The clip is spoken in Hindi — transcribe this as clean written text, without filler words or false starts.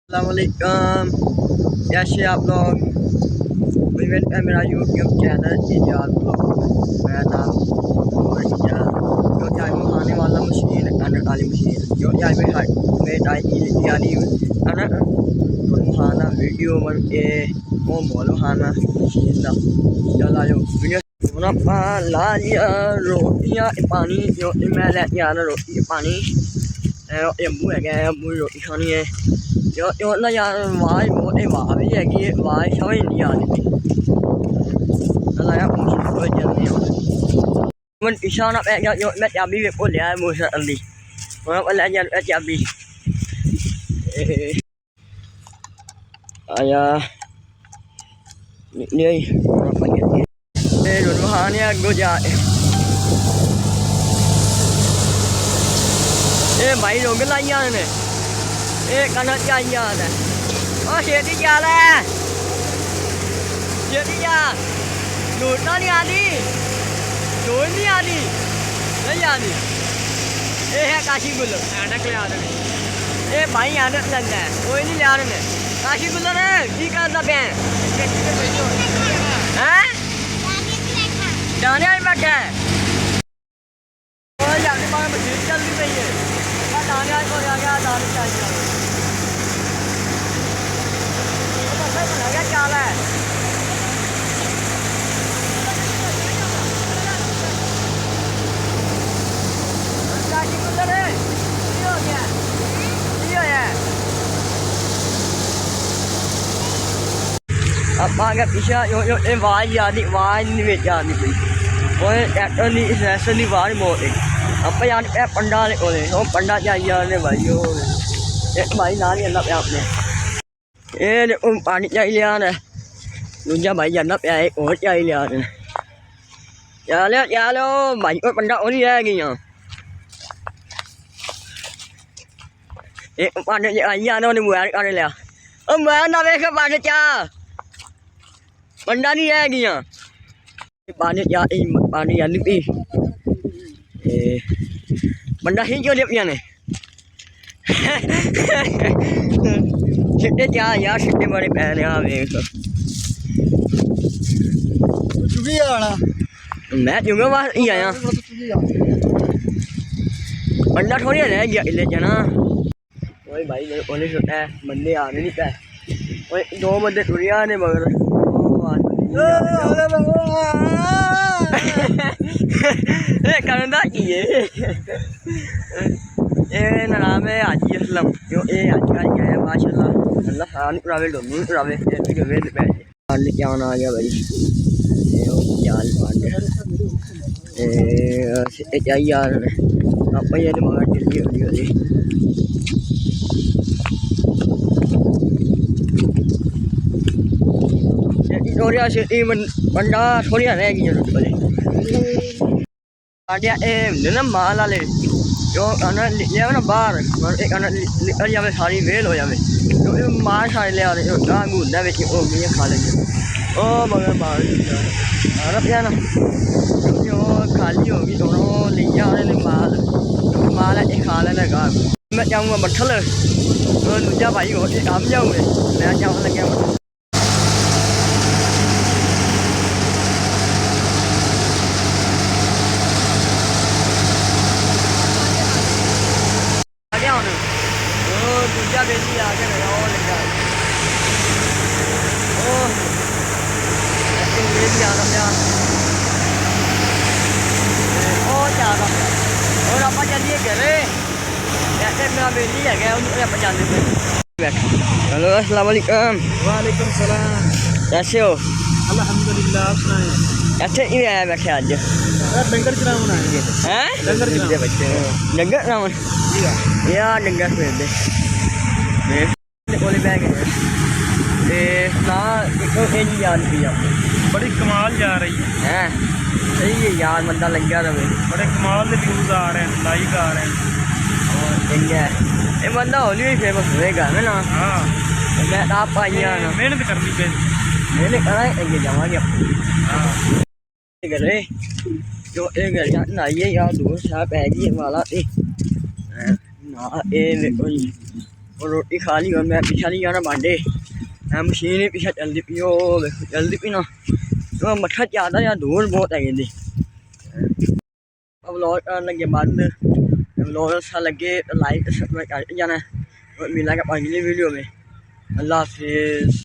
अस्सलामुअलैकुम, कैसे आप लोग। वेलकम है मेरा यूट्यूब चैनल इजाज़ ब्लॉग। मेरा नाम जो कि आज मैं खाने वाला मशीन खाने वाली मशीन जो कि आज मैं यानी खाना खाना वीडियो बन के वो बोलो खाना मशीन का चला जो वीडियो ला लिया रोटियाँ पानी जो मैं लेके आना रोटी पानी अम्बू है अम्बू रोटी खानी है जो ना यार आवाज़ बहुत आवाज़ भी हैगी आवाज़ समझ नहीं आ रही मैं पीछा ना मैं चाबी भी भूल आया मुझे अली मैं ले चाबी आया नहीं रुहानिया गुजा भाई रोग लाई ने कना चाहिए ओ शेती क्या है शेती क्या ढूंढना नहीं आती ढूंढ नहीं आती नहीं आती ये है काशी गुल्लर अटक ले आते ये भाई अटक लगता है कोई नहीं ले आ रहे काशी गुल्लर है ठीक करता पे हैं जाने आई बैठा है और जाने बाद मशीन चलती पई है दाने आज को जाके दाने चाहिए क्या चाल है अब आगे पीछे आवाज आती आवाज नहीं बिच आती पई ट्रैक्टर की सैसन की आवाज बहुत है आप जाने पंडा को पंडा चाहिए जाने भाई भाई ना नहीं जाना पे आपने ये पानी चाहिए लिया दूजा भाई जाना पे एक और चाहिए लिया चलो भाई को पंडा और नहीं रह गई एक पानी आई जाना उन्हें मोबाइल कर लिया मोबाइल ना वेख पानी चा पंडा नहीं रह गई पानी चा पानी आलू पी पंडा ही क्यों लिया ने छिट्टे क्या यार छिट्टे बड़े पैने आ वेख मैं चुंगा बस ही आया पंडा थोड़ी रह गया इले जना ओए भाई ओने छुट्टा है बंदे आ नहीं पे ओए दो बंदे टुरिया ने मगर करना की है ये नाम है हाजी असलम जो ये हाजी का है माशाल्लाह अल्लाह खान करावे दोनों करावे वीडियो में पैसे पानी क्या आ गया भाई ये जाल पानी ए चाहिए यार आप ये मगर जल्दी वीडियो दे थोड़ा से बंदा थोड़ा रह गई जरूरत बोले आजा ए ना माल वाले जो आना लिया ना बाहर एक आना निकल जावे सारी वेल हो जावे तो ये मार सारे ले आ रहे गां गुंदा ਵਿੱਚ ਉਹ ਵੀ ਖਾ ਲੈਂਦੇ ਉਹ मगर मार आ रहा ना जो खाली होगी दोनों ले जा रहे ने माल ये खा लेना गां मैं जाऊंगा मठल तो दूजा भाई हो काम जाऊंगे मैं जाऊं लगे दूजा बेली आ गया मेरा और लगा ओ बेली आ रहा और जा रहा और आप चलिए घरे ऐसे मेरा बेली है गया उन्हें आप जाने पे हेलो अस्सलाम वालेकुम वालेकुम सलाम कैसे हो अल्हम्दुलिल्लाह आप सुनाएं ऐसे ही आया बैठे आज डंगर चरावन आएंगे हैं डंगर बच्चे डंगर चरावन यार डंगर फिर दे कोले बैग याद भी बड़ी कमाल जा रही है सही है यार बंदा लग गया रहे बड़े कमाल के व्यूज आ रहे हैं लाइक आ रहे हैं और है ये बंदा होली भी फेमस होएगा है ना हाँ मैं आप पाइया ना मेहनत करनी पे मैंने कहा ये जावांगे हाँ घरे जो एक घर ना ये यार दोस्त साहब है जी वाला ना ए देखो और रोटी खा ली और मैं पीछा नहीं जाना बांडे मैं मशीन ही पीछे चलती पी ओ देखो चलती पी ना तो मट्ठा ज़्यादा या दूर बहुत है कहती अब व्लॉग करने लगे बंद व्लॉग अच्छा लगे तो लाइक सब्सक्राइब कर जाना और मिला के अगली वीडियो में अल्लाह हाफिज़।